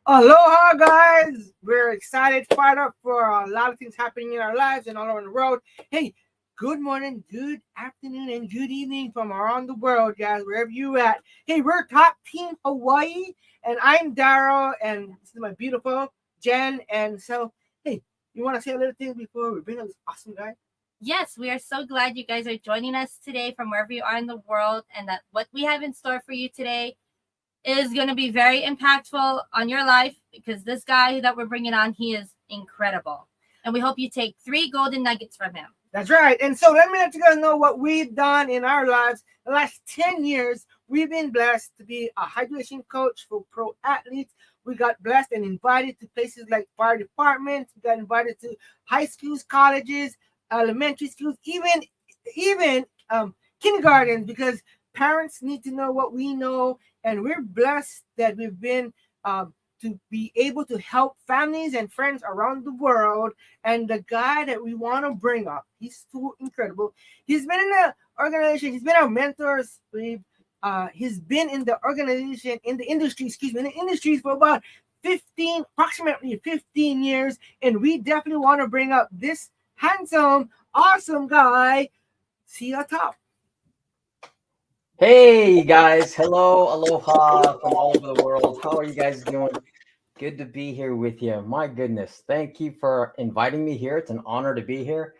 Aloha, guys! We're excited, fired up for a lot of things happening in our lives and all over the world. Hey, good morning, good afternoon, and good evening from around the world, guys, wherever you at. Hey, we're Top Team Hawaii, and I'm Daryl, and this is my beautiful Jen. And so, hey, you want to say a little thing before we bring up this awesome guy? Yes, we are so glad you guys are joining us today from wherever you are in the world, and that what we have in store for you today is going to be very impactful on your life because this guy that we're bringing on, he is incredible. And we hope you take 3 golden nuggets from him. That's right. And so let me let you guys know what we've done in our lives. The last 10 years, we've been blessed to be a hydration coach for pro athletes. We got blessed and invited to places like fire departments. We got invited to high schools, colleges, elementary schools, even kindergartens, because parents need to know what we know. And we're blessed that we've been to be able to help families and friends around the world. And the guy that we want to bring up, he's so incredible. He's been in the organization. He's been our mentors. He's been in the organization, in the industry, in the industries for about approximately 15 years. And we definitely want to bring up this handsome, awesome guy, Siha Top. Hey guys, hello, aloha from all over the world. How are you guys doing? Good to be here with you. My goodness, thank you for inviting me here. It's an honor to be here.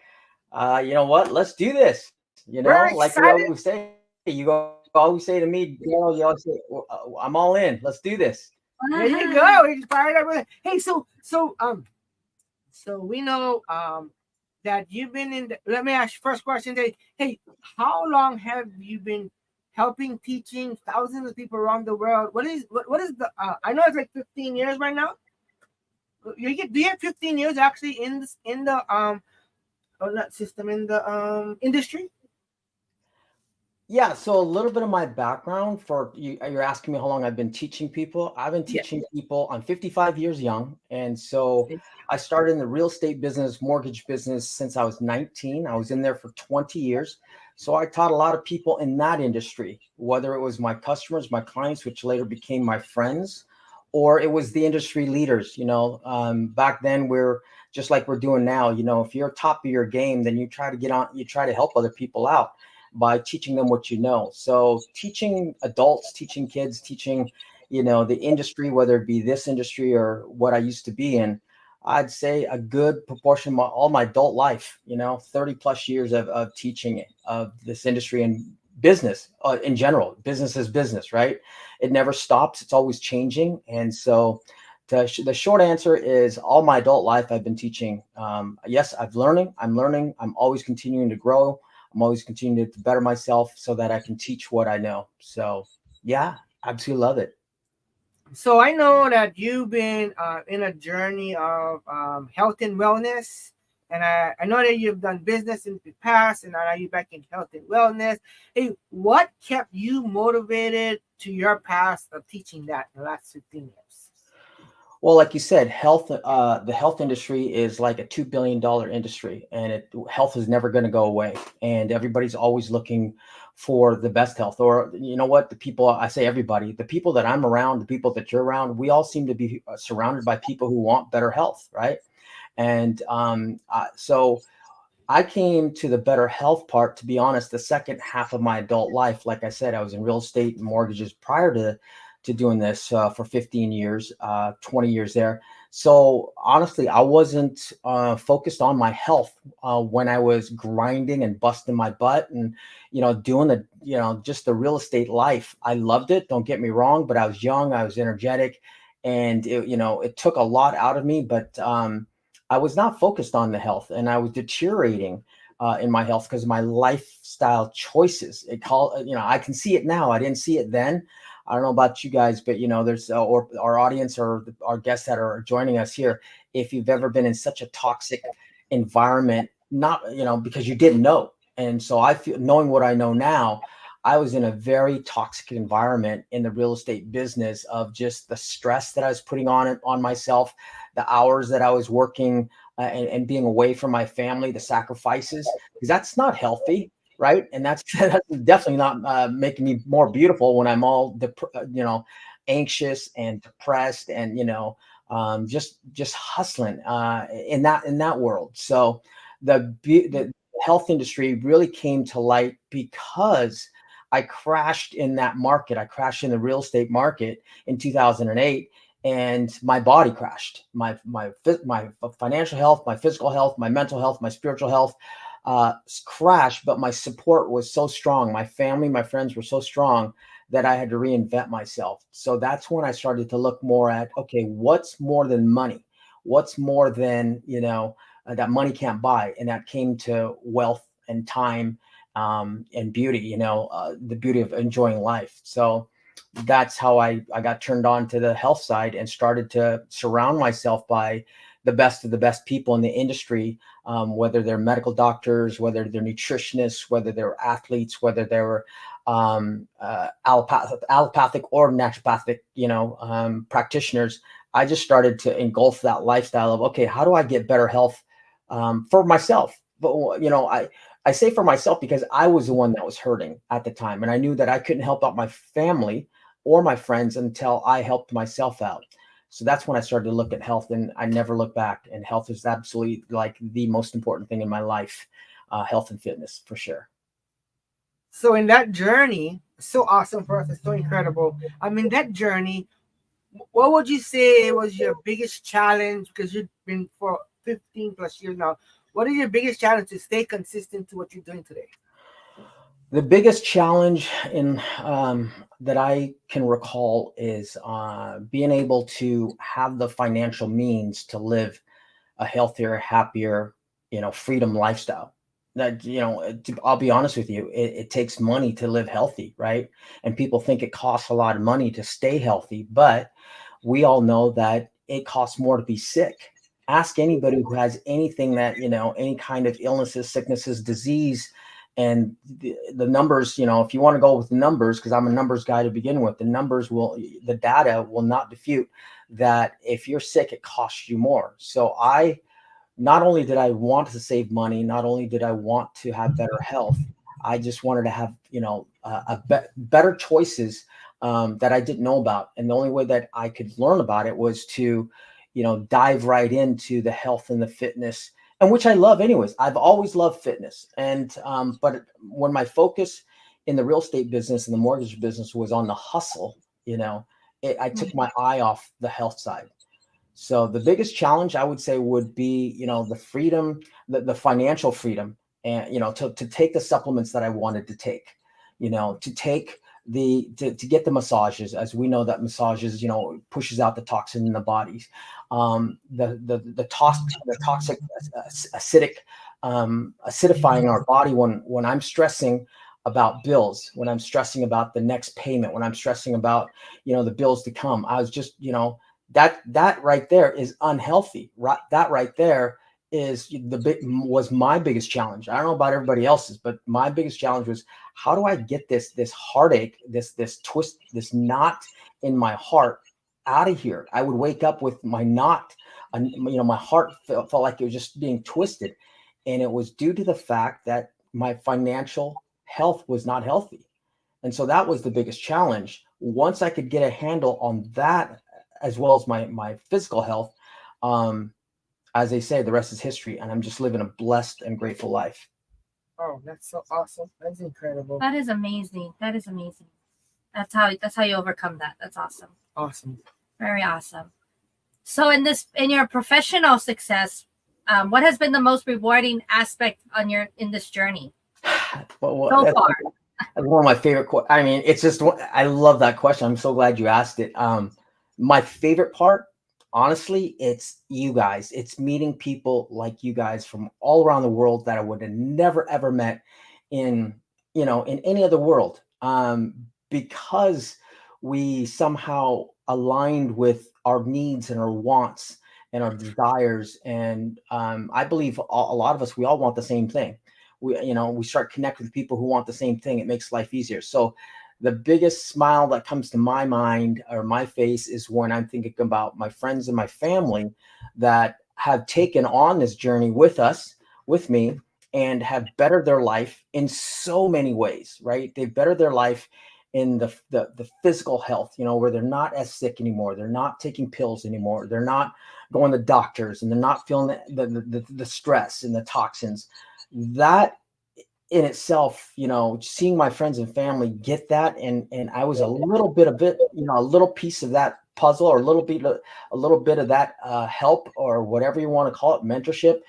You know what? Let's do this. We're Like we always excited. say, you always say to me, you always say, I'm all in. Let's do this. There you go. We just fired up with it. Hey, so we know that you've been in. Let me ask you first question. Hey, how long have you been helping, teaching thousands of people around the world? What is the? I know it's like 15 years right now. Do you have 15 years actually in this in the not system in the industry? Yeah, so a little bit of my background for you, you're asking me how long I've been teaching people. I've been Yeah. teaching people. I'm 55 years young. And so I started in the real estate business, mortgage business since I was 19. I was in there for 20 years. So I taught a lot of people in that industry, whether it was my customers, my clients, which later became my friends, or it was the industry leaders. Back then we're just like we're doing now. If you're top of your game, then you try to get on, you try to help other people out by teaching them what you know. So teaching adults, teaching kids, teaching, the industry, whether it be this industry or what I used to be in, I'd say a good proportion of all my adult life, 30 plus years of teaching of this industry and business in general. Business is business, right? It never stops. It's always changing. And so the short answer is all my adult life I've been teaching. Yes, I'm learning. I'm always continuing to grow. I'm always continuing to better myself so that I can teach what I know. So yeah, absolutely love it. So I know that you've been in a journey of health and wellness, and I know that you've done business in the past, and I know you're back in health and wellness. Hey, what kept you motivated to your past of teaching that in the last 15 years? Well, like you said, the health industry is like a $2 billion industry, and health is never going to go away. And everybody's always looking for the best health. Or you know what? I say everybody, the people that I'm around, the people that you're around, we all seem to be surrounded by people who want better health, right? And so I came to the better health part, to be honest, the second half of my adult life. Like I said, I was in real estate and mortgages prior to doing this for 15 years, 20 years there. So honestly, I wasn't focused on my health when I was grinding and busting my butt and, doing just the real estate life. I loved it. Don't get me wrong, but I was young, I was energetic, and it took a lot out of me, but I was not focused on the health, and I was deteriorating in my health because of my lifestyle choices. I can see it now. I didn't see it then. I don't know about you guys, but there's or our audience or our guests that are joining us here. If you've ever been in such a toxic environment, not because you didn't know, and so I feel, knowing what I know now, I was in a very toxic environment in the real estate business of just the stress that I was putting on myself, the hours that I was working, and being away from my family, the sacrifices, because that's not healthy, right? And that's, that's definitely not making me more beautiful when I'm all anxious and depressed, and just hustling in that world. So the health industry really came to light because I crashed in that market. I crashed in the real estate market in 2008, and my body crashed. My financial health, my physical health, my mental health, my spiritual health crashed. But my support was so strong. My family, my friends were so strong that I had to reinvent myself. So that's when I started to look more at, okay, what's more than money? What's more than, that money can't buy? And that came to wealth and time, and beauty, the beauty of enjoying life. So that's how I got turned on to the health side and started to surround myself by the best of the best people in the industry, whether they're medical doctors, whether they're nutritionists, whether they're athletes, whether they're allopathic or naturopathic, practitioners. I just started to engulf that lifestyle of, okay, how do I get better health for myself? But I say for myself because I was the one that was hurting at the time, and I knew that I couldn't help out my family or my friends until I helped myself out. So that's when I started to look at health, and I never looked back. And health is absolutely like the most important thing in my life, health and fitness for sure. So in that journey, so awesome for us. It's so incredible. I mean, that journey, what would you say was your biggest challenge? Because you've been for 15 plus years now. What is your biggest challenge to stay consistent to what you're doing today? The biggest challenge in that I can recall is being able to have the financial means to live a healthier, happier, freedom lifestyle. That, I'll be honest with you, it takes money to live healthy, right? And people think it costs a lot of money to stay healthy, but we all know that it costs more to be sick. Ask anybody who has anything that, any kind of illnesses, sicknesses, disease, and the numbers, if you want to go with the numbers, because I'm a numbers guy to begin with, the data will not refute that if you're sick, it costs you more. So not only did I want to save money, not only did I want to have better health, I just wanted to have, better choices that I didn't know about. And the only way that I could learn about it was to, dive right into the health and the fitness, and which I love anyways. I've always loved fitness. And, but when my focus in the real estate business and the mortgage business was on the hustle, I took my eye off the health side. So the biggest challenge I would say would be, the freedom, the financial freedom, and, to take the supplements that I wanted to take, to take to get the massages, as we know that massages, pushes out the toxin in the bodies, the toxic, acidic, acidifying our body when I'm stressing about bills, when I'm stressing about the next payment, when I'm stressing about, the bills to come. I was just, that right there is unhealthy. Right, that right there was my biggest challenge. I don't know about everybody else's, but my biggest challenge was, how do I get this heartache, this twist, this knot in my heart out of here? I would wake up with my knot, my heart felt like it was just being twisted, and it was due to the fact that my financial health was not healthy. And so that was the biggest challenge. Once I could get a handle on that, as well as my physical health, as they say, the rest is history, and I'm just living a blessed and grateful life. Oh, that's so awesome. That's incredible. That is amazing. That is amazing. That's how you overcome that. That's awesome. Awesome. Very awesome. So in your professional success, what has been the most rewarding aspect in this journey so far? That's one of my favorite. I mean, it's just, I love that question. I'm so glad you asked it. My favorite part, honestly, it's you guys. It's meeting people like you guys from all around the world that I would have never ever met in in any other world. Because we somehow aligned with our needs and our wants and our desires, and I believe a lot of us, we all want the same thing. We start connecting with people who want the same thing. It makes life easier. So the biggest smile that comes to my mind or my face is when I'm thinking about my friends and my family that have taken on this journey with me, and have bettered their life in so many ways, right? They've bettered their life in the physical health, where they're not as sick anymore. They're not taking pills anymore. They're not going to doctors, and they're not feeling the stress and the toxins. That in itself, seeing my friends and family get that, and I was a little bit of it, a little piece of that puzzle, or a little bit of that help, or whatever you want to call it, mentorship.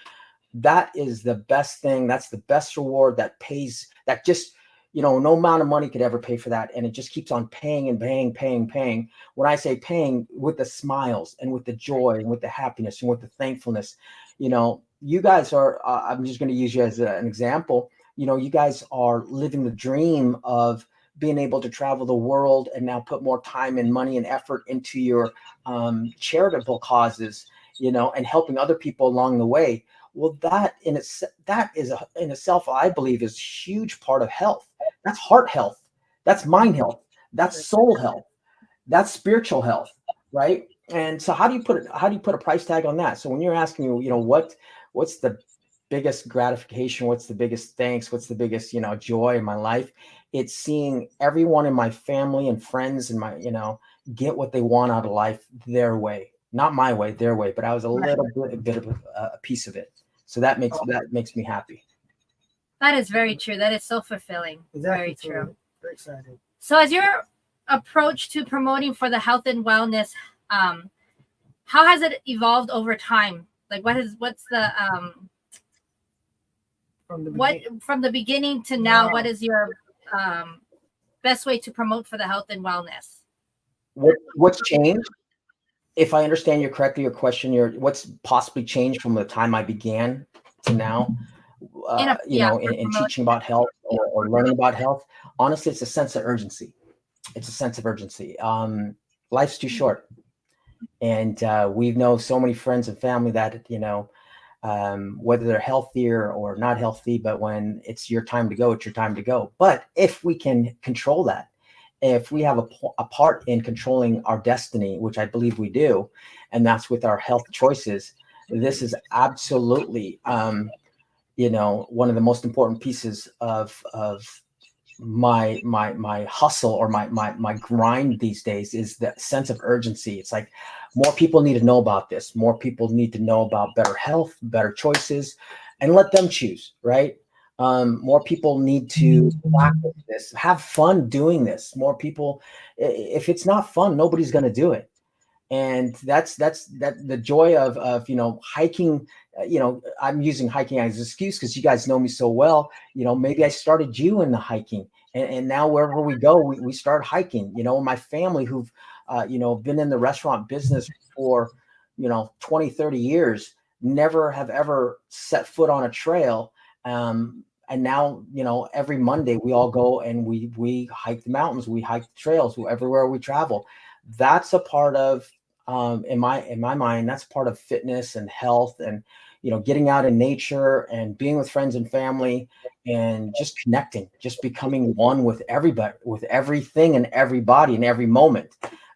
That is the best thing. That's the best reward that pays. That just, no amount of money could ever pay for that, and it just keeps on paying and paying. When I say paying, with the smiles and with the joy and with the happiness and with the thankfulness, you guys are. I'm just going to use you as an example. You guys are living the dream of being able to travel the world, and now put more time and money and effort into your charitable causes, and helping other people along the way. Well, that in itself, I believe, is a huge part of health. That's heart health. That's mind health. That's soul health. That's spiritual health, right? And so, how do you put a price tag on that? So when you're asking me, what's the biggest gratification? What's the biggest thanks? What's the biggest, joy in my life? It's seeing everyone in my family and friends and my, get what they want out of life their way, not my way, their way. But I was a bit of a piece of it. So that makes me happy. That is very true. That is so fulfilling. Exactly. Very true. Very excited. So as your approach to promoting for the health and wellness, how has it evolved over time? Like what's the from the beginning to now, what is your best way to promote for the health and wellness? What's changed? If I understand you correctly, your question, what's possibly changed from the time I began to now, in teaching about health, or learning about health. Honestly, it's a sense of urgency. Life's too short. And we know so many friends and family that, whether they're healthier or not healthy, but when it's your time to go, it's your time to go. But if we can control that, if we have a part in controlling our destiny, which I believe we do, and that's with our health choices, this is absolutely, one of the most important pieces of my hustle, or my grind these days, is that sense of urgency. It's like more people need to know about this. More people need to know about better health, better choices, and let them choose, right? More people need to practice this, have fun doing this. More people, if it's not fun, nobody's going to do it. And that's the joy of hiking. I'm using hiking as an excuse because you guys know me so well. Maybe I started you in the hiking, and now wherever we go, we start hiking. My family, who've been in the restaurant business for 20, 30 years, never have ever set foot on a trail. And now, every Monday we all go and we hike the mountains, we hike the trails, everywhere we travel. That's a part of, in my mind, that's part of fitness and health, and, getting out in nature and being with friends and family, and just connecting, just becoming one with everybody, with everything and everybody in every moment.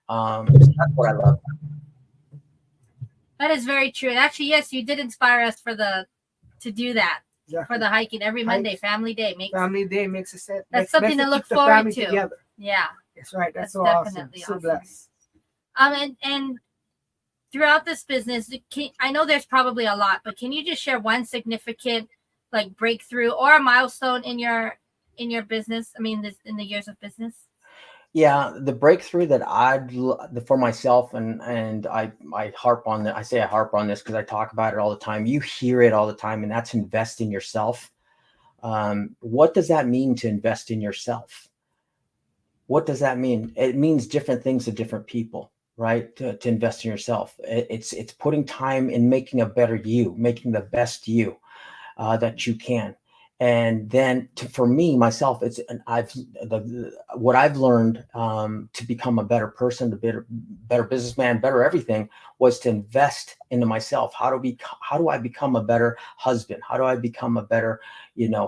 That's what I love. That is very true. And actually, yes, you did inspire us to do that. Exactly. For the hiking every Monday, family day makes a set. That's something to look forward to. Together. Yeah, that's right. That's so definitely awesome. So blessed. And throughout this business, I know there's probably a lot, but can you just share one significant breakthrough or a milestone in your business? I mean, in the years of business. Yeah, the breakthrough that for myself, and I harp on that. I say I harp on this because I talk about it all the time. You hear it all the time, and that's invest in yourself. What does that mean to invest in yourself? What does that mean? It means different things to different people, right? To invest in yourself. It's putting time in making a better you, making the best you that you can. And then for me, myself, what I've learned to become a better person, better businessman, better everything, was to invest into myself. How do I become a better husband? How do I become a better,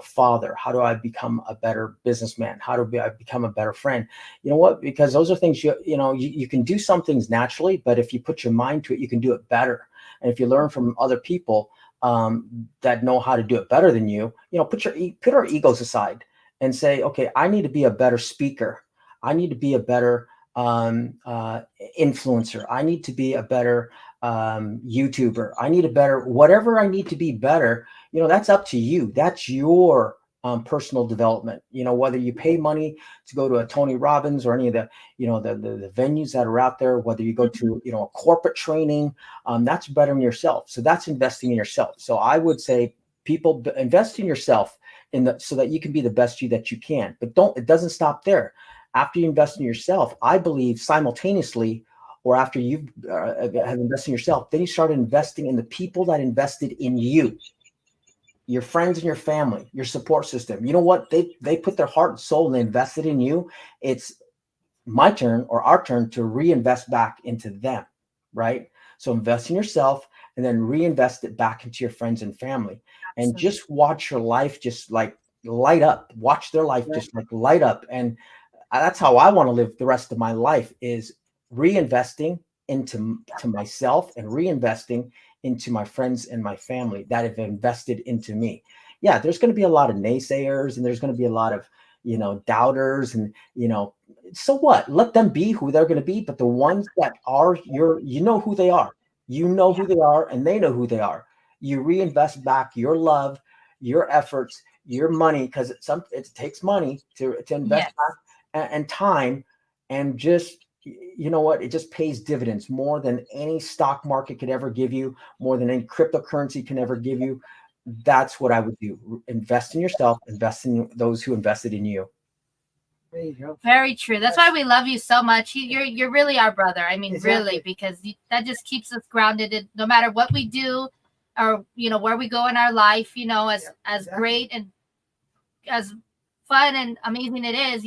father? How do I become a better businessman? How do I become a better friend? You know what? Because those are things you can do some things naturally, but if you put your mind to it, you can do it better. And if you learn from other people that know how to do it better than you, put our egos aside and say, okay, I need to be a better speaker. I need to be a better influencer. I need to be a better YouTuber. I need a better, whatever I need to be better, that's up to you. That's your personal development. Whether you pay money to go to a Tony Robbins or any of the, the venues that are out there, whether you go Mhm. to, a corporate training, that's bettering yourself. So that's investing in yourself. So I would say people invest in yourself so that you can be the best you that you can. But it doesn't stop there. After you invest in yourself, I believe simultaneously, or after you have invested in yourself, then you start investing in the people that invested in you, your friends and your family, your support system. You know what? They put their heart and soul and they invested in you. It's my turn or our turn to reinvest back into them, right? So invest in yourself and then reinvest it back into your friends and family, and Absolutely. just watch your life just like light up. Watch their life Right. just like light up. And that's how I want to live the rest of my life, is reinvesting to myself and reinvesting into my friends and my family that have invested into me. Yeah, there's going to be a lot of naysayers and there's going to be a lot of, doubters and, so what? Let them be who they're going to be. But the ones that are you know who they are. You know Yeah. who they are and they know who they are. You reinvest back your love, your efforts, your money, because it takes money to invest Yes. back, and time, and just, you know what, it just pays dividends more than any stock market could ever give you, more than any cryptocurrency can ever give you. That's what I would do. Invest in yourself, invest in those who invested in you. There you go. Very true. That's why we love you so much. You're really our brother. I mean, really, Exactly. because that just keeps us grounded. No matter what we do, or where we go in our life, as Yeah, as exactly. great and as fun and amazing it is,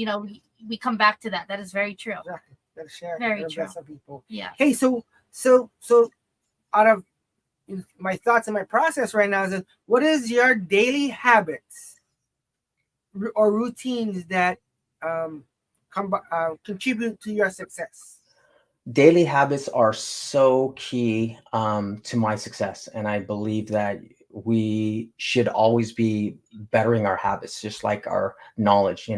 we come back to that. That is very true. Exactly. Gotta share. Very Gotta true. invest in people. Yes. Hey, so out of my thoughts and my process right now is that what is your daily habits or routines that um, contribute to your success? Daily habits are so key to my success, and I believe that we should always be bettering our habits, just like our knowledge.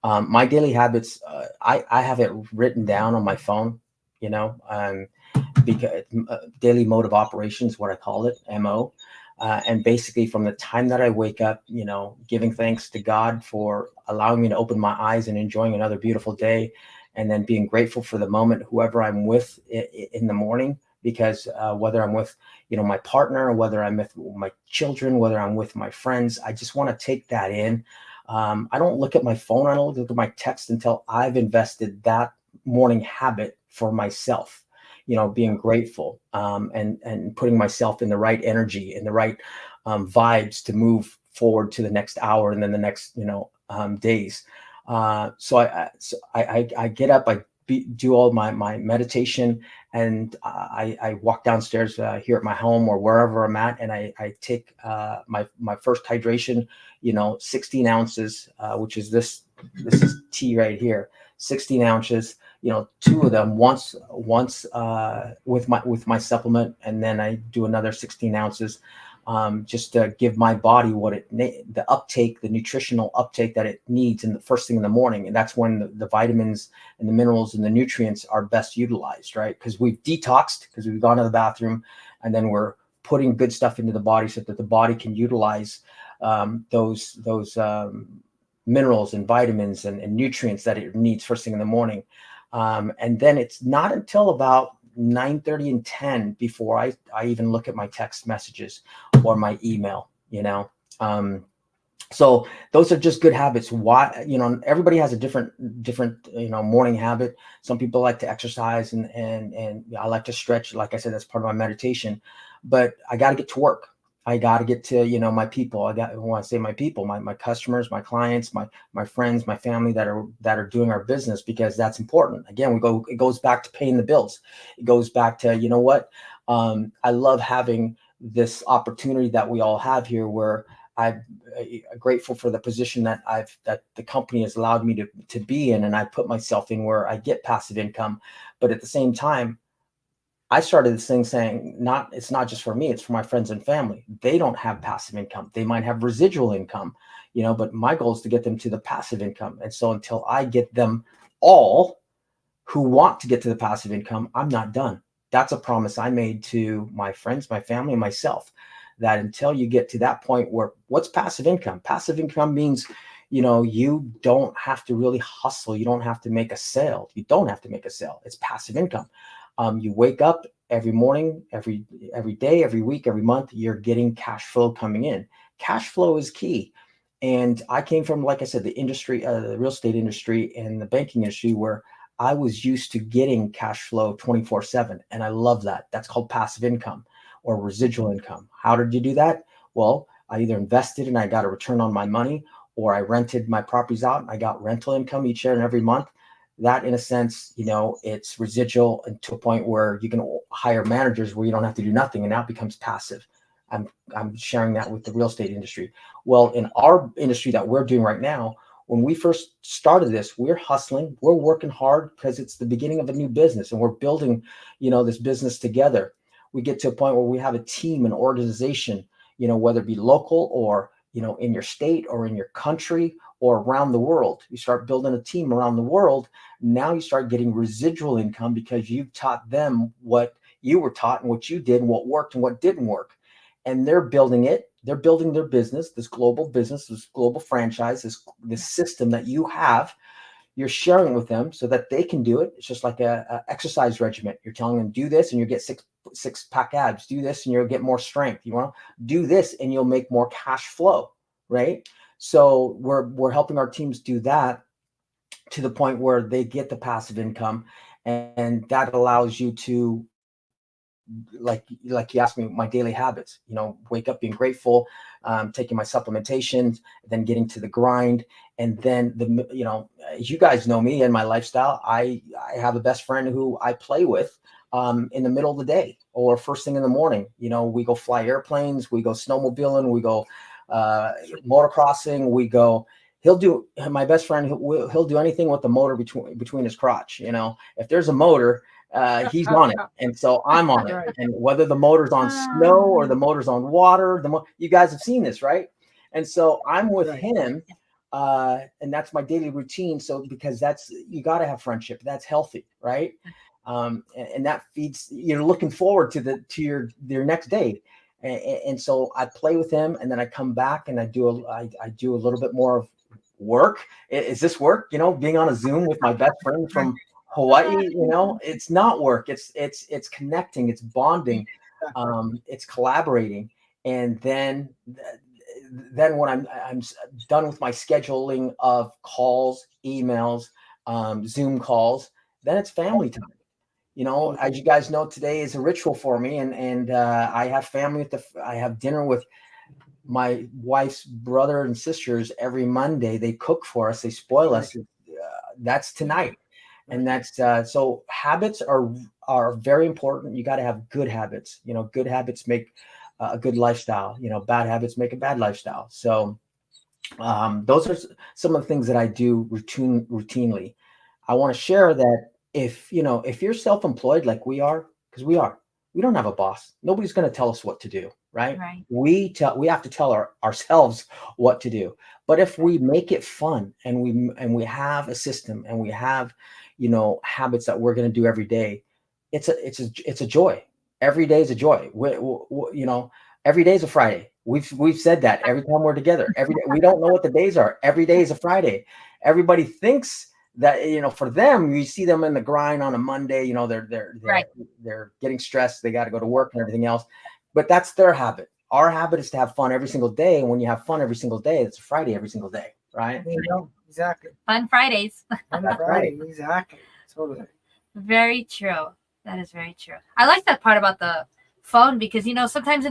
My daily habits, I have it written down on my phone. Because daily mode of operations, what I call it, MO. And basically, from the time that I wake up, giving thanks to God for allowing me to open my eyes and enjoying another beautiful day, and then being grateful for the moment, whoever I'm with in the morning, because whether I'm with, my partner, whether I'm with my children, whether I'm with my friends, I just want to take that in. I don't look at my phone, I don't look at my text until I've invested that morning habit for myself, being grateful, and putting myself in the right energy and the right vibes to move forward to the next hour and then the next, days. So I get up, do all my meditation, and I walk downstairs here at my home or wherever I'm at, and I take my first hydration, 16 ounces, which is this is tea right here, 16 ounces, two of them once with my supplement, and then I do another 16 ounces, just to give my body the nutritional uptake that it needs in the first thing in the morning. And that's when the vitamins and the minerals and the nutrients are best utilized, right? Because we've detoxed, because we've gone to the bathroom, and then we're putting good stuff into the body so that the body can utilize those minerals and vitamins and nutrients that it needs first thing in the morning. And then it's not until about 9:30 and 10 before I even look at my text messages or my email. So those are just good habits. Why, everybody has a different morning habit. Some people like to exercise, and I like to stretch. Like I said, that's part of my meditation. But I got to get to work. I got to get to my people. When I say my people, my customers, my clients, my friends, my family that are doing our business, because that's important. Again, it goes back to paying the bills. It goes back to, what, I love having this opportunity that we all have here, where I'm grateful for the position that the company has allowed me to be in, and I put myself in where I get passive income. But at the same time, I started this thing saying, it's not just for me, it's for my friends and family. They don't have passive income. They might have residual income, but my goal is to get them to the passive income. And so until I get them all who want to get to the passive income, I'm not done. That's a promise I made to my friends, my family, and myself, that until you get to that point where what's passive income? Passive income means, you don't have to really hustle. You don't have to make a sale. You don't have to make a sale. It's passive income. You wake up every morning, every day, every week, every month, you're getting cash flow coming in. Cash flow is key. And I came from, like I said, the industry, the real estate industry and the banking industry, where I was used to getting cash flow 24/7. And I love that. That's called passive income or residual income. How did you do that? Well, I either invested and I got a return on my money, or I rented my properties out and I got rental income each year and every month. That, in a sense, it's residual, and to a point where you can hire managers where you don't have to do nothing, and now it becomes passive. I'm sharing that with the real estate industry. Well, in our industry that we're doing right now, when we first started this, we're hustling, we're working hard because it's the beginning of a new business, and we're building, this business together. We get to a point where we have a team, an organization, whether it be local or, in your state or in your country or around the world. You start building a team around the world. Now you start getting residual income because you've taught them what you were taught and what you did and what worked and what didn't work. And they're building it. They're building their business, this global franchise, this system that you have. You're sharing it with them so that they can do it. It's just like a exercise regimen. You're telling them, do this and you'll get six pack abs. Do this and you'll get more strength. You want to do this and you'll make more cash flow, right? So we're helping our teams do that to the point where they get the passive income, and that allows you to, like you asked me, my daily habits, wake up being grateful, taking my supplementations, then getting to the grind. And then you guys know me and my lifestyle. I have a best friend who I play with in the middle of the day or first thing in the morning. We go fly airplanes, we go snowmobiling, we go motocrossing, my best friend, he'll do anything with the motor between his crotch. If there's a motor, he's on it, and so I'm on it. And whether the motor's on snow or the motor's on water, you guys have seen this, right? And so I'm with him, and that's my daily routine. So because you got to have friendship, that's healthy, right? And that feeds. You're looking forward to your next day, and so I play with him, and then I come back and I do a little bit more of work. Is this work? Being on a Zoom with my best friend from Hawaii, it's not work. It's connecting, it's bonding, it's collaborating. And then when I'm done with my scheduling of calls, emails, Zoom calls, then it's family time. As you guys know, today is a ritual for me, and I have family I have dinner with my wife's brother and sisters every Monday. They cook for us, they spoil us. That's tonight. And that's so habits are very important. You got to have good habits. Good habits make a good lifestyle. Bad habits make a bad lifestyle. So those are some of the things that I do routinely. I want to share that if you're self-employed like we are, because we don't have a boss. Nobody's going to tell us what to do, right? We have to tell ourselves what to do. But if we make it fun and we have a system and we have habits that we're going to do every day, it's a joy. Every day is a joy. Every day is a Friday. We've said that every time we're together. Every day, we don't know what the days are. Every day is a Friday. Everybody thinks that for them, you see them in the grind on a Monday. They're getting stressed. They got to go to work and everything else. But that's their habit. Our habit is to have fun every single day. And when you have fun every single day, it's a Friday every single day, right? Exactly. Fun Fridays. Fun Friday, exactly. Totally. Very true. That is very true. I like that part about the phone because sometimes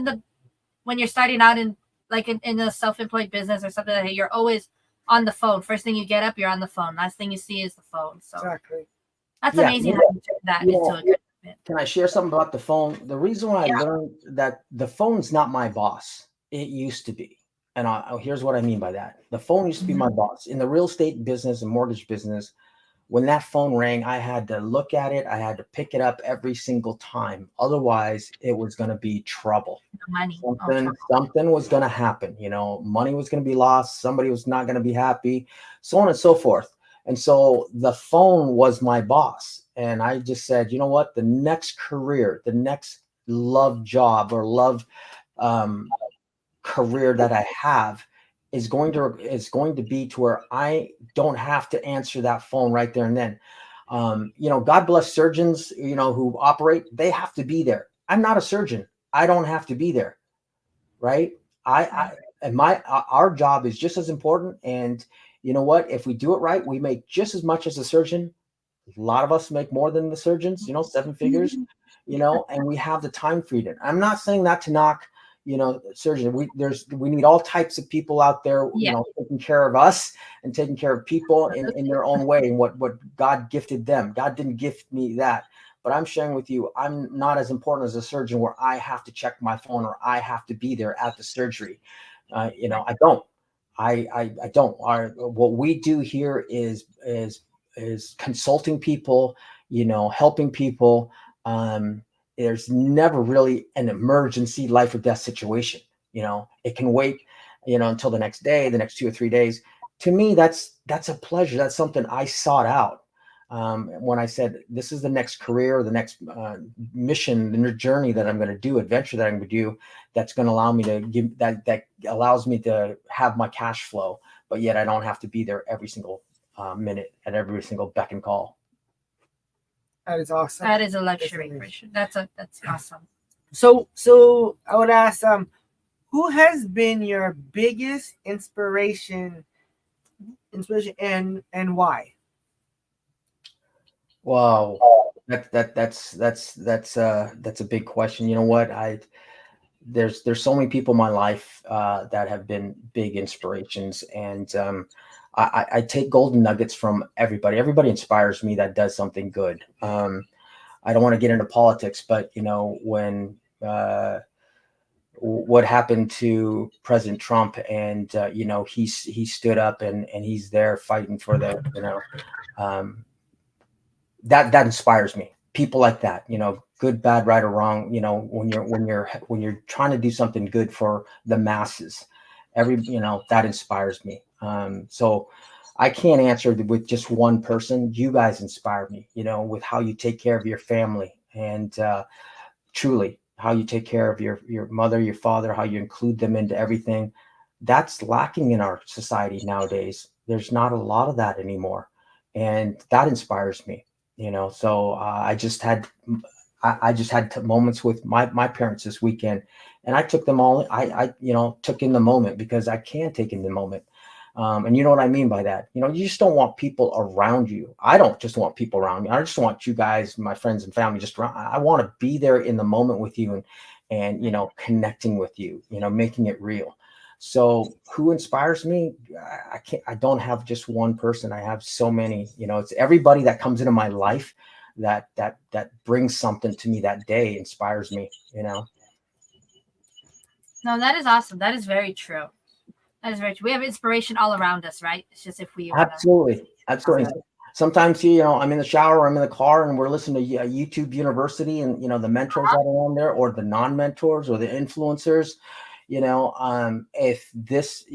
when you're starting out in a self-employed business or something like that, you're always on the phone. First thing you get up, you're on the phone. Last thing you see is the phone. So exactly. That's amazing how you turn that into a good bit. Can I share something about the phone? The reason why I learned that the phone's not my boss, it used to be. And here's what I mean by that. The phone used to be my boss. In the real estate business and mortgage business, when that phone rang, I had to look at it. I had to pick it up every single time. Otherwise, it was going to be trouble. Money. Something was going to happen. Money was going to be lost. Somebody was not going to be happy, so on and so forth. And so the phone was my boss. And I just said, you know what? The next career, the next love job or love um, career that I have is going to be to where I don't have to answer that phone right there and then. God bless surgeons, who operate, they have to be there. I'm not a surgeon. I don't have to be there. Right. I and our job is just as important. And you know what? If we do it right, we make just as much as a surgeon. A lot of us make more than the surgeons, 7 figures, and we have the time freedom. I'm not saying that to knock, surgeons. We need all types of people out there, Yeah. taking care of us and taking care of people in their own way and what God gifted them. God didn't gift me that. But I'm sharing with you, I'm not as important as a surgeon where I have to check my phone or I have to be there at the surgery. I don't. I don't. What we do here is consulting people, helping people. Um, there's never really an emergency life or death situation. It can wait, until the next day, the next 2 or 3 days. To me, that's a pleasure. That's something I sought out. When I said, this is the next career, the next mission, the journey that I'm going to do, adventure that I'm going to do, that's going to allow me to give that allows me to have my cash flow, but yet I don't have to be there every single minute at every single beck and call. That is awesome. That is a luxury for sure. That's awesome. So I would ask, who has been your biggest inspiration and why? Wow, that's a big question. You know what? There's so many people in my life that have been big inspirations, and I take golden nuggets from everybody. Everybody inspires me that does something good. I don't want to get into politics, but when what happened to President Trump, and he stood up and he's there fighting for um, that inspires me. People like that, good, bad, right or wrong. When you're trying to do something good for the masses, that inspires me. So I can't answer with just one person. You guys inspire me, with how you take care of your family, and truly how you take care of your mother, your father, how you include them into everything. That's lacking in our society nowadays. There's not a lot of that anymore, and that inspires me. So I just had moments with my parents this weekend, and I took them all. I took in the moment because I can take in the moment. And you know what I mean by that? You just don't want people around you. I don't just want people around me. I just want you guys, my friends and family, just around. I want to be there in the moment with you, and connecting with you, making it real. So who inspires me? I don't have just one person. I have so many. It's everybody that comes into my life that brings something to me that day, inspires me. No, that is awesome. That is very true. That is very true. We have inspiration all around us, right? It's just if we want Absolutely. Sometimes I'm in the shower, or I'm in the car, and we're listening to YouTube University, and the mentors that are on there, or the non-mentors, or the influencers. If this,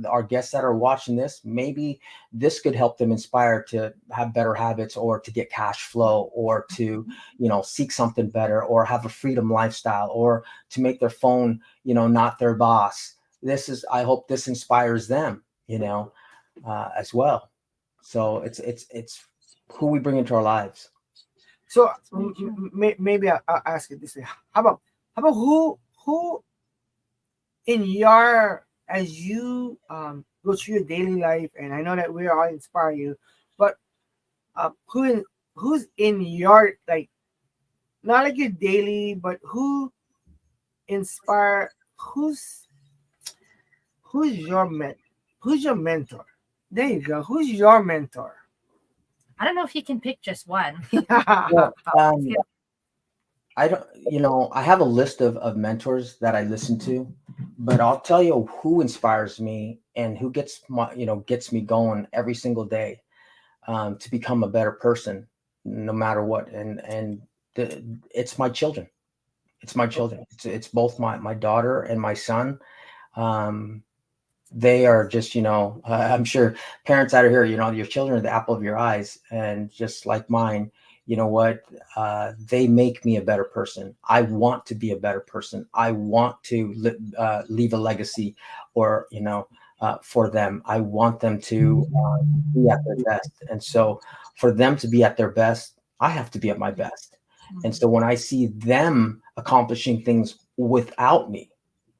our guests that are watching this, maybe this could help them inspire to have better habits, or to get cash flow, or to seek something better, or have a freedom lifestyle, or to make their phone not their boss. I hope this inspires them, as well. So it's who we bring into our lives. So maybe I'll ask it this way: how about who in your as you go through your daily life, and I know that we all inspire you, but who's in your, like, not like your daily, but inspire who's your who's your mentor? There you go. Who's your mentor? I don't know if you can pick just one. Well, I don't, I have a list of mentors that I listen to, but I'll tell you who inspires me and who gets me going every single day, to become a better person, no matter what. It's my children. It's my children. It's both my daughter and my son. Um, they are just, I'm sure parents out of here, your children are the apple of your eyes, and just like mine, you know what? They make me a better person. I want to be a better person. I want to leave a legacy, or, for them. I want them to be at their best. And so for them to be at their best, I have to be at my best. And so when I see them accomplishing things without me,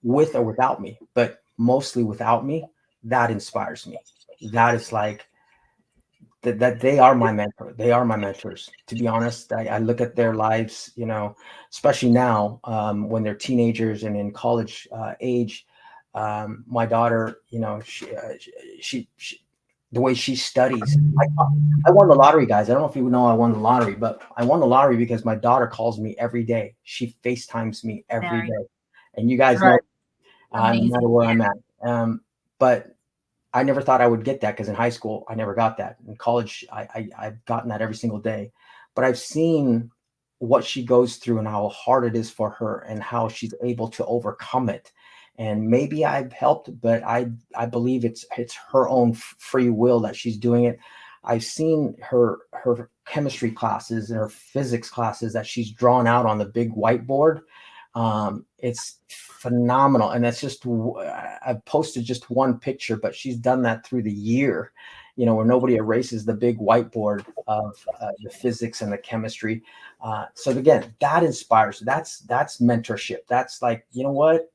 with or without me, but mostly without me, that inspires me. That is like that they are my mentor. They are my mentors. To be honest, I look at their lives, especially now, when they're teenagers and in college age. My daughter, she the way she studies. I won the lottery, guys. I don't know if you know I won the lottery, but I won the lottery because my daughter calls me every day. She FaceTimes me every Very day, and you guys know, Right. no matter amazing. where Yeah. I'm at. But I never thought I would get that, because in high school I never got that. In college, I've gotten that every single day. But I've seen what she goes through and how hard it is for her and how she's able to overcome it. And maybe I've helped, but I believe it's her own free will that she's doing it. I've seen her chemistry classes and her physics classes that she's drawn out on the big whiteboard. It's phenomenal, and that's just I've posted just one picture, but she's done that through the year, where nobody erases the big whiteboard of the physics and the chemistry. So again, that inspires. That's mentorship. That's like, you know what,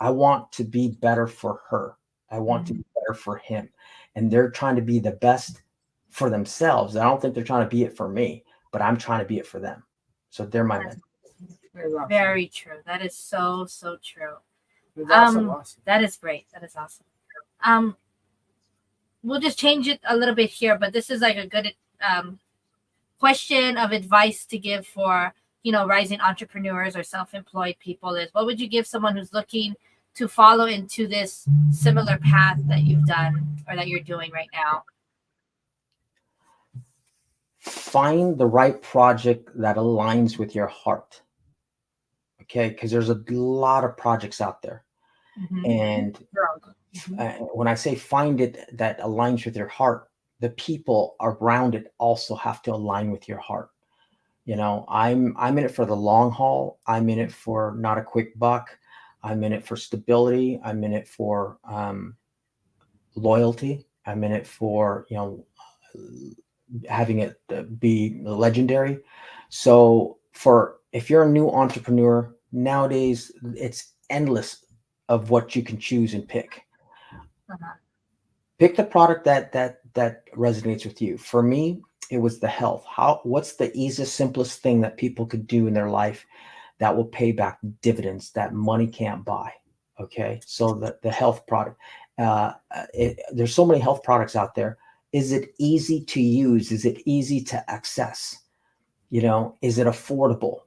I want to be better for her. I want to be better for him, and they're trying to be the best for themselves. I don't think they're trying to be it for me, but I'm trying to be it for them. So they're my mentor. Very awesome. Very true. That is so so true. It's awesome. Awesome. That is great. That is awesome. Um, we'll just change it a little bit here, but this is like a good question of advice to give for rising entrepreneurs or self-employed people. Is what would you give someone who's looking to follow into this similar path that you've done or that you're doing right now? Find the right project that aligns with your heart. Okay, because there's a lot of projects out there, and when I say find it that aligns with your heart, the people around it also have to align with your heart. I'm in it for the long haul. I'm in it for not a quick buck. I'm in it for stability. I'm in it for loyalty. I'm in it for having it be legendary. So if you're a new entrepreneur nowadays, it's endless of what you can choose and pick. Pick the product that resonates with you. For me, it was the health. What's the easiest, simplest thing that people could do in their life that will pay back dividends that money can't buy? Okay, so the health product. There's so many health products out there. Is it easy to use? Is it easy to access? Is it affordable?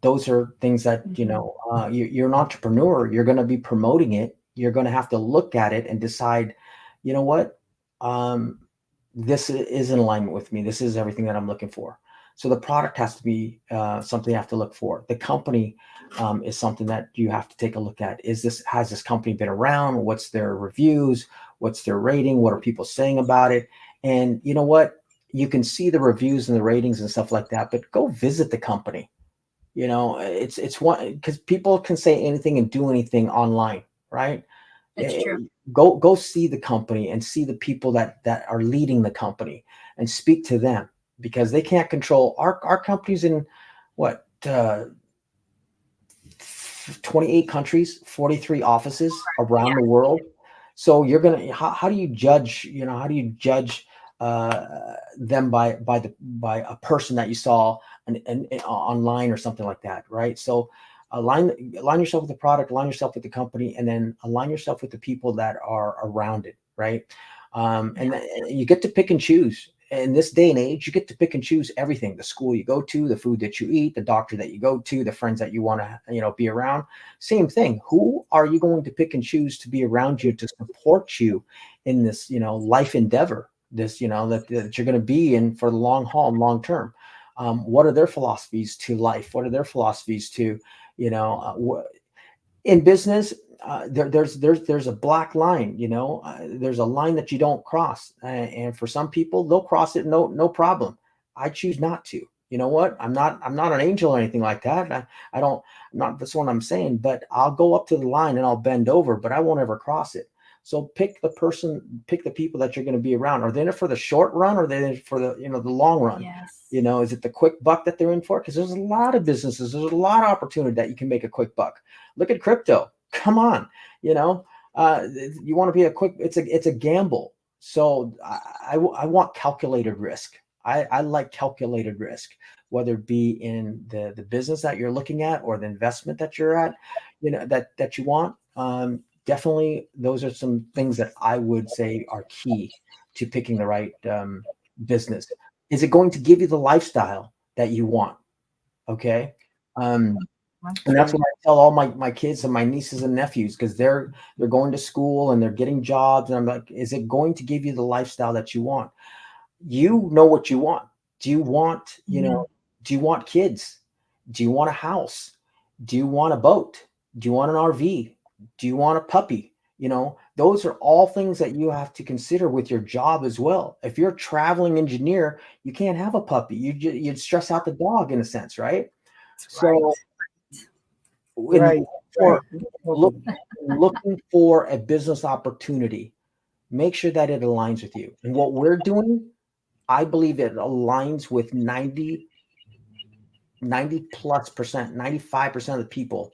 Those are things that, you're an entrepreneur. You're going to be promoting it. You're going to have to look at it and decide, you know what, this is in alignment with me. This is everything that I'm looking for. So the product has to be something you have to look for. The company is something that you have to take a look at. Has this company been around? What's their reviews? What's their rating? What are people saying about it? And you know what? You can see the reviews and the ratings and stuff like that, but go visit the company. It's one, because people can say anything and do anything online, right? That's true. Go see the company and see the people that are leading the company and speak to them, because they can't control our companies in what 28 countries, 43 offices around the world. So you're gonna how do you judge? How do you judge them by a person that you saw online or something like that, right? So align yourself with the product, align yourself with the company, and then align yourself with the people that are around it, right? And you get to pick and choose. In this day and age, you get to pick and choose everything: the school you go to, the food that you eat, the doctor that you go to, the friends that you want to be around. Same thing. Who are you going to pick and choose to be around you to support you in this life endeavor, this that you're going to be in for the long haul and long term? What are their philosophies to life? What are their philosophies to in business? there's a black line, there's a line that you don't cross, and for some people they'll cross it, no problem. I choose not to. You know what? I'm not an angel or anything like that. I don't, I'm not, that's what I'm saying, but I'll go up to the line and I'll bend over, but I won't ever cross it. So pick the people that you're going to be around. Are they in it for the short run, or are they in it for the long run? Yes. Is it the quick buck that they're in for? Because there's a lot of businesses, there's a lot of opportunity that you can make a quick buck. Look at crypto. Come on, you want to be a quick. It's a gamble. So I want calculated risk. I like calculated risk, whether it be in the business that you're looking at or the investment that you're at, that you want. Definitely, those are some things that I would say are key to picking the right business. Is it going to give you the lifestyle that you want? Okay. And that's what I tell all my kids and my nieces and nephews, because they're going to school and they're getting jobs. And I'm like, is it going to give you the lifestyle that you want? You know what you want. Do you want, do you want kids? Do you want a house? Do you want a boat? Do you want an RV? Do you want a puppy? Those are all things that you have to consider with your job as well. If you're a traveling engineer, you can't have a puppy. You'd stress out the dog in a sense, right? So Right. looking for a business opportunity, make sure that it aligns with you. And what we're doing, I believe it aligns with 90 plus percent, 95% of the people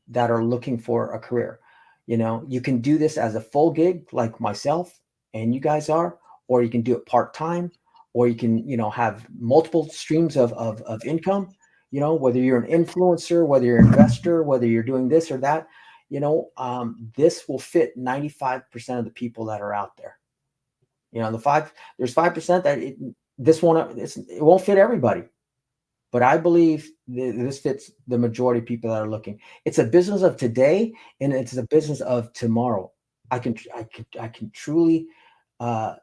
that are looking for a career. You can do this as a full gig like myself and you guys are, or you can do it part-time, or you can, have multiple streams of income, whether you're an influencer, whether you're an investor, whether you're doing this or that, this will fit 95% of the people that are out there. There's 5% that it won't fit everybody. But I believe this fits the majority of people that are looking. It's a business of today, and it's a business of tomorrow. I can truly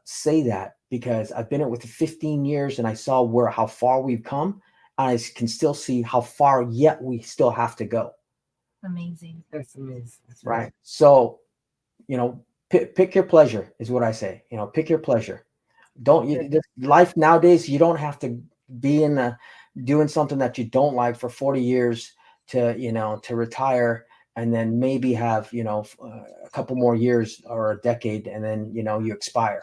say that, because I've been in it with 15 years, and I saw how far we've come. And I can still see how far yet we still have to go. Amazing. That's amazing. That's right. So, pick your pleasure is what I say. Pick your pleasure. Life nowadays, you don't have to be doing something that you don't like for 40 years to retire, and then maybe have a couple more years or a decade, and then you expire.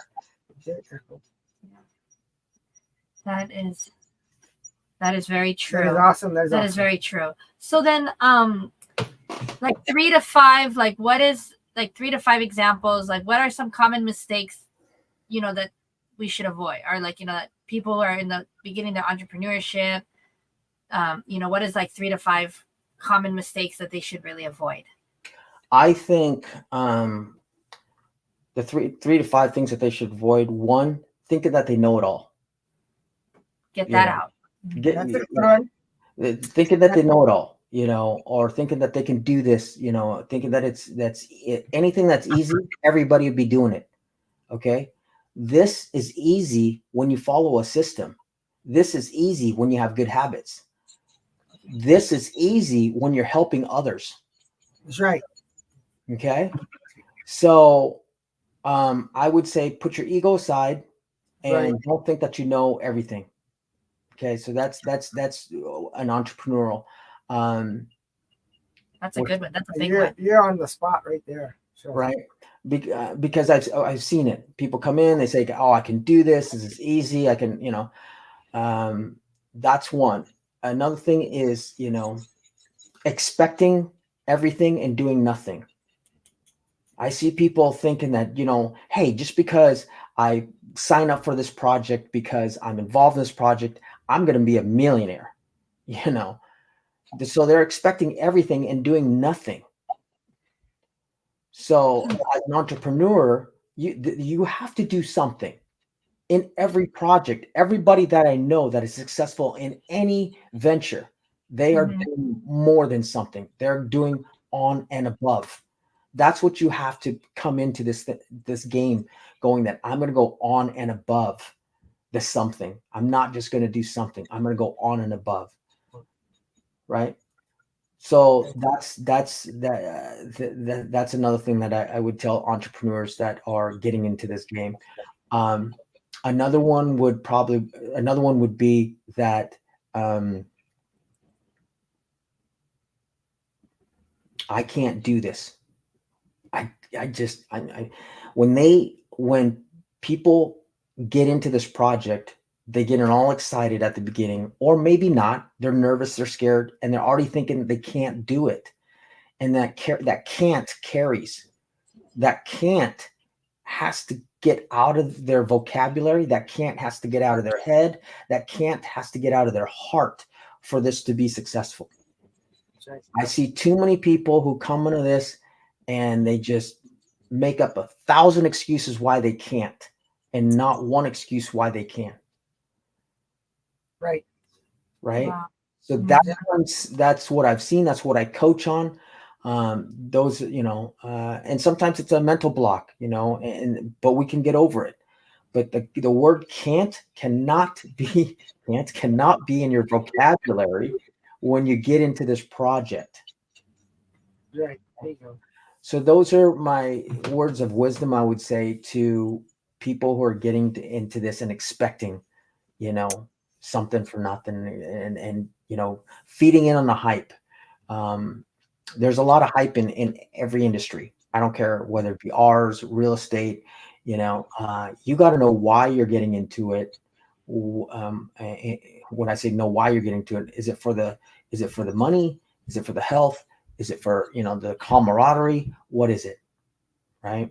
That is very true. That is awesome. That is very true. So then, like 3 to 5, like what is like 3 to 5 examples? Like what are some common mistakes, that we should avoid, or like that people are in the beginning of their entrepreneurship? What is like 3 to 5 common mistakes that they should really avoid? I think the three to 5 things that they should avoid. One, thinking that they know it all. Get that out. Thinking that they know it all, or thinking that they can do this, thinking that that's anything that's easy, everybody would be doing it. Okay. This is easy when you follow a system. This is easy when you have good habits. This is easy when you're helping others. That's right. Okay. So I would say put your ego aside and don't think that you know everything. Okay. So that's an entrepreneurial. That's a good one. That's a big one. You're on the spot right there. Sure. Right. Because I've seen it. People come in, they say, "Oh, I can do this. This is easy. I can," that's one. Another thing is, expecting everything and doing nothing. I see people thinking that, hey, just because I sign up for this project, because I'm involved in this project, I'm going to be a millionaire, So they're expecting everything and doing nothing. So as an entrepreneur, you have to do something in every project. Everybody that I know that is successful in any venture, they are doing more than something. They're doing on and above. That's what you have to come into this game going, that I'm going to go on and above the something. I'm not just going to do something. I'm going to go on and above. Right. So that's another thing that I would tell entrepreneurs that are getting into this game. Um, another one would probably another one would be that um, I can't do this. I just when people get into this project, they get all excited at the beginning, or maybe not. They're nervous, they're scared, and they're already thinking they can't do it. And that can't carries. That can't has to get out of their vocabulary. That can't has to get out of their head. That can't has to get out of their heart for this to be successful. That's right. I see too many people who come into this and they just make up 1,000 excuses why they can't, and not one excuse why they can. Right. Right. Wow. So Mhm. that's what I've seen. That's what I coach on. Those, and sometimes it's a mental block, but we can get over it. But the word cannot be cannot be in your vocabulary when you get into this project. Right. There you go. So those are my words of wisdom, I would say, to people who are getting into this and expecting, you know, something for nothing, and feeding in on the hype. Um, there's a lot of hype in every industry. I don't care whether it be ours, real estate. You got to know why you're getting into it. When I say know why you're getting to it, is it for the money? Is it for the health? Is it for the camaraderie? What is it, right?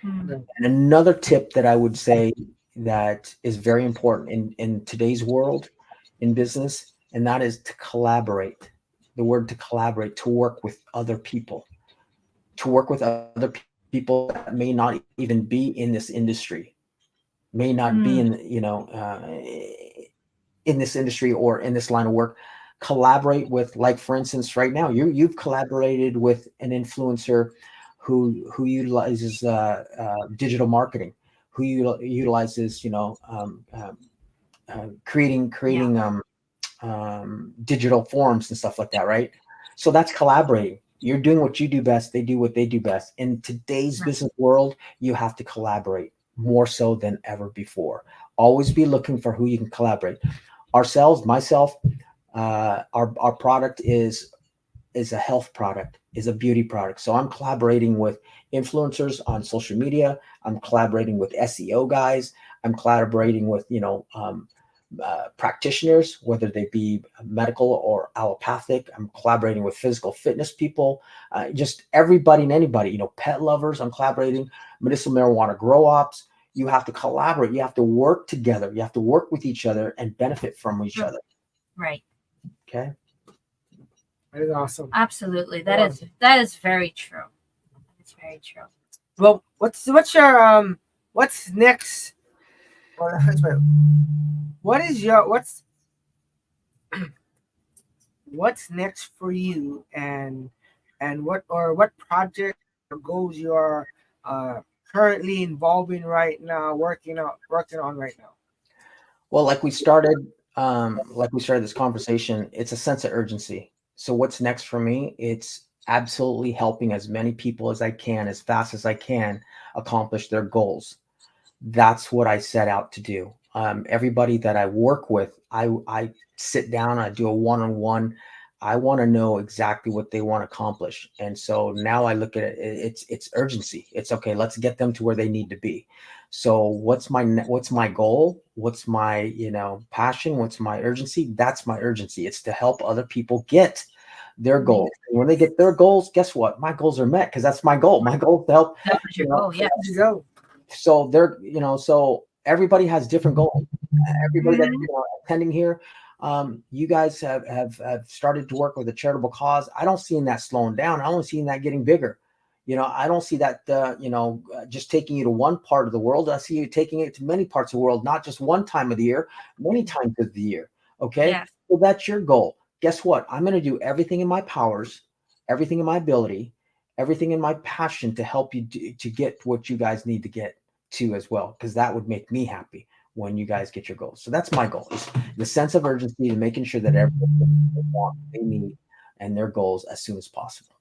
Mm. Right. And another tip that I would say that is very important in today's world in business, and that is to collaborate. The word to collaborate, to work with other people, to work with other people that may not even be in this industry, may not be Mm. in this industry or in this line of work. Collaborate with, like for instance, right now you've collaborated with an influencer who utilizes digital marketing, who utilizes Yeah. creating digital forms and stuff like that, right? So that's collaborating. You're doing what you do best. They do what they do best. In today's Right. business world, you have to collaborate more so than ever before. Always be looking for who you can collaborate. Ourselves, myself, our product is a health product, is a beauty product. So I'm collaborating with influencers on social media. I'm collaborating with SEO guys. I'm collaborating with practitioners, whether they be medical or allopathic. I'm collaborating with physical fitness people, just everybody and anybody. Pet lovers. I'm collaborating. Medicinal marijuana grow ops. You have to collaborate. You have to work together. You have to work with each other and benefit from each other. Right. Okay. That is awesome. Absolutely. Wow. That is very true. It's very true. Well, what's your what's next? Or, what is your what's next for you, and what project or goals you are uh currently involved in right now, working on right now? Well, like we started this conversation, it's a sense of urgency. So what's next for me? It's absolutely helping as many people as I can, as fast as I can, accomplish their goals. That's what I set out to do. Everybody that I work with, I sit down, I do a one-on-one. I want to know exactly what they want to accomplish, and so now I look at it. It's urgency. It's okay. Let's get them to where they need to be. So what's my goal? What's my passion? What's my urgency? That's my urgency. It's to help other people get their goals. And when they get their goals, guess what? My goals are met, because that's my goal. My goal is to help. That was your goal. Yes. There you go. So so everybody has different goals. Everybody that's Mhm. attending here, you guys have started to work with a charitable cause. I don't see that slowing down. I only see that getting bigger. I don't see that just taking you to one part of the world. I see you taking it to many parts of the world, not just one time of the year, many times of the year. Okay, Yes. so that's your goal. Guess what? I'm going to do everything in my powers, everything in my ability, everything in my passion to help you to get what you guys need to get to as well, because that would make me happy when you guys get your goals. So that's my goal, is the sense of urgency and making sure that everybody gets what they want, they need, and their goals as soon as possible.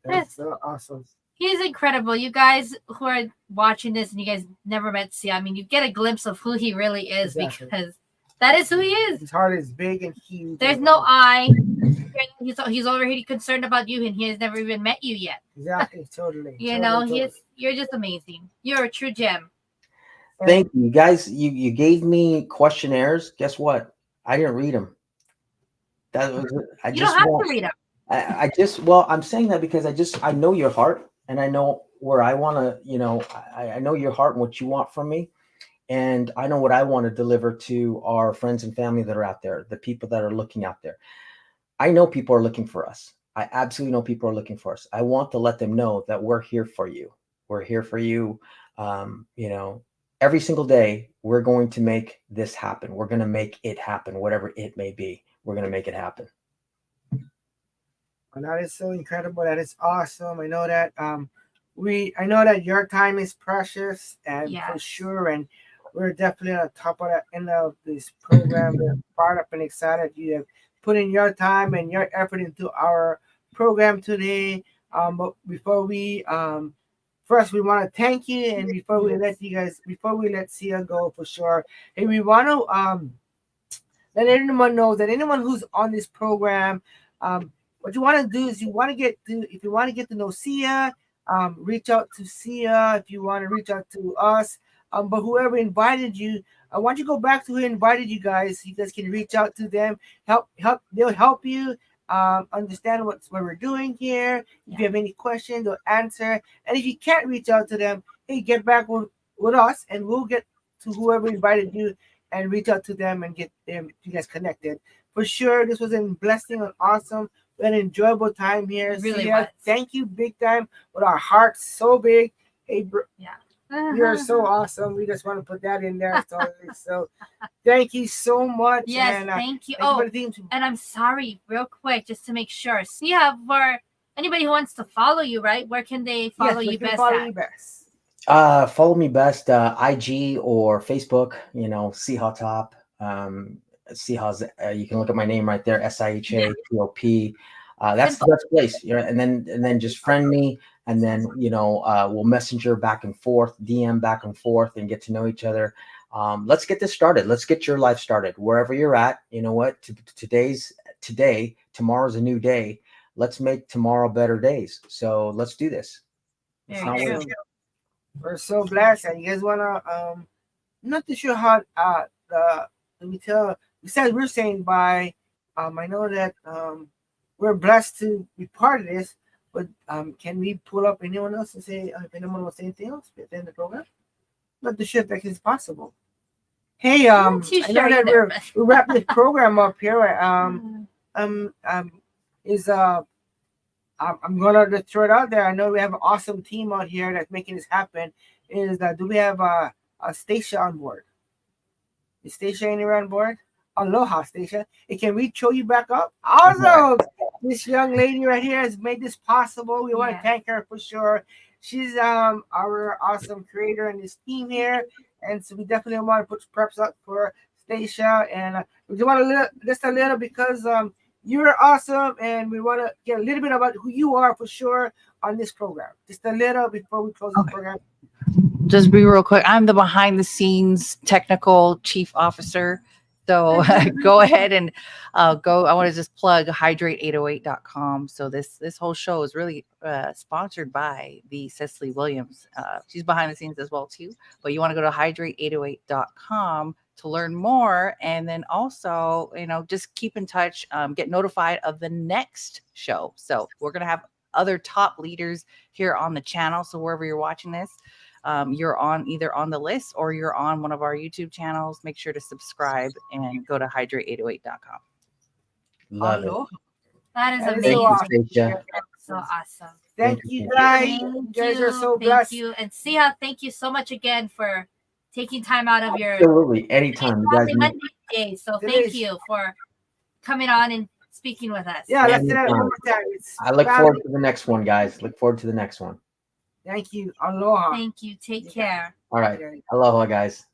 That's so awesome. He's incredible. You guys who are watching this and you guys never met Sia, I mean, you get a glimpse of who he really is because that is who he is. His heart is big and huge. There's no I. He's already concerned about you, and he has never even met you yet. Exactly, totally. You're just amazing. You're a true gem. Thank you, guys. You gave me questionnaires. Guess what? I didn't read them. That was you don't have to read them. I'm saying that because I know your heart, and I know where I want to. I know your heart and what you want from me, and I know what I want to deliver to our friends and family that are out there, the people that are looking out there. I know people are looking for us. I absolutely know people are looking for us. I want to let them know that we're here for you. We're here for you. Every single day, we're going to make this happen. We're going to make it happen, whatever it may be. We're going to make it happen. Well, that is so incredible. That is awesome. I know that I know that your time is precious, and for sure, and we're definitely on top of the end of this program. We're fired up and excited. You have put in your time and your effort into our program today. But before we first, we want to thank you, and before we let Siha go for sure, and we want to let anyone know that anyone who's on this program, what you want to do is if you want to get to know Siha, reach out to Siha. If you want to reach out to us, but whoever invited you, I want you to go back to who invited you guys. You guys can reach out to them. They'll help you understand what we're doing here. If you have any questions, they'll answer. And if you can't reach out to them, hey, get back with us, and we'll get to whoever invited you and reach out to them and get them you guys connected. For sure, this was a blessing and awesome. We had an enjoyable time here. It really was. Thank you big time with our hearts so big. Hey, bro. Yeah. You're so awesome. We just want to put that in there. So thank you so much. Yes, and, thank you. And I'm sorry, real quick, just to make sure. Siha, for anybody who wants to follow you, right? Where can they follow you best? Follow me best IG or Facebook. Siha Top. Siha's. You can look at my name right there. SIHA TOP. That's the best place. And then just friend me. And then, we'll messenger back and forth, DM back and forth, and get to know each other. Let's get this started. Let's get your life started wherever you're at. You know what? Today, tomorrow's a new day. Let's make tomorrow better days. So let's do this. We're so blessed. And you guys wanna I'm not too sure how let me tell. Besides, we're saying by I know that we're blessed to be part of this. But can we pull up anyone else and say if anyone wants to say anything else within the program? Not the shift that is possible. Hey, I know that we wrap this program up here. I'm gonna just throw it out there. I know we have an awesome team out here that's making this happen. Do we have a Stacia on board? Is Stacia anywhere on board? Aloha, Stacia. Can we throw you back up? Awesome. This young lady right here has made this possible. We want to thank her for sure. She's our awesome creator in this team here, and so we definitely want to put preps up for Stacia. And we want just a little because you're awesome, and we want to get a little bit about who you are for sure on this program. Just a little before we close the program. Just be real quick. I'm the behind the scenes technical chief officer. So go ahead and go. I want to just plug hydrate808.com. So this whole show is really sponsored by the Cecily Williams. She's behind the scenes as well too. But you want to go to hydrate808.com to learn more, and then also just keep in touch. Get notified of the next show. So we're gonna have other top leaders here on the channel. So wherever you're watching this, you're either on the list or you're on one of our YouTube channels. Make sure to subscribe and go to hydrate808.com. Love it. That is amazing. So awesome. Thank you guys. You guys are so blessed. Thank you. And Siha, thank you so much again for taking time out of your anytime. Day. So thank you for coming on and speaking with us. Yeah, let's do that one more time. I look forward to the next one, guys. Look forward to the next one. Thank you. Aloha. Thank you. Take care. All right. Aloha, guys.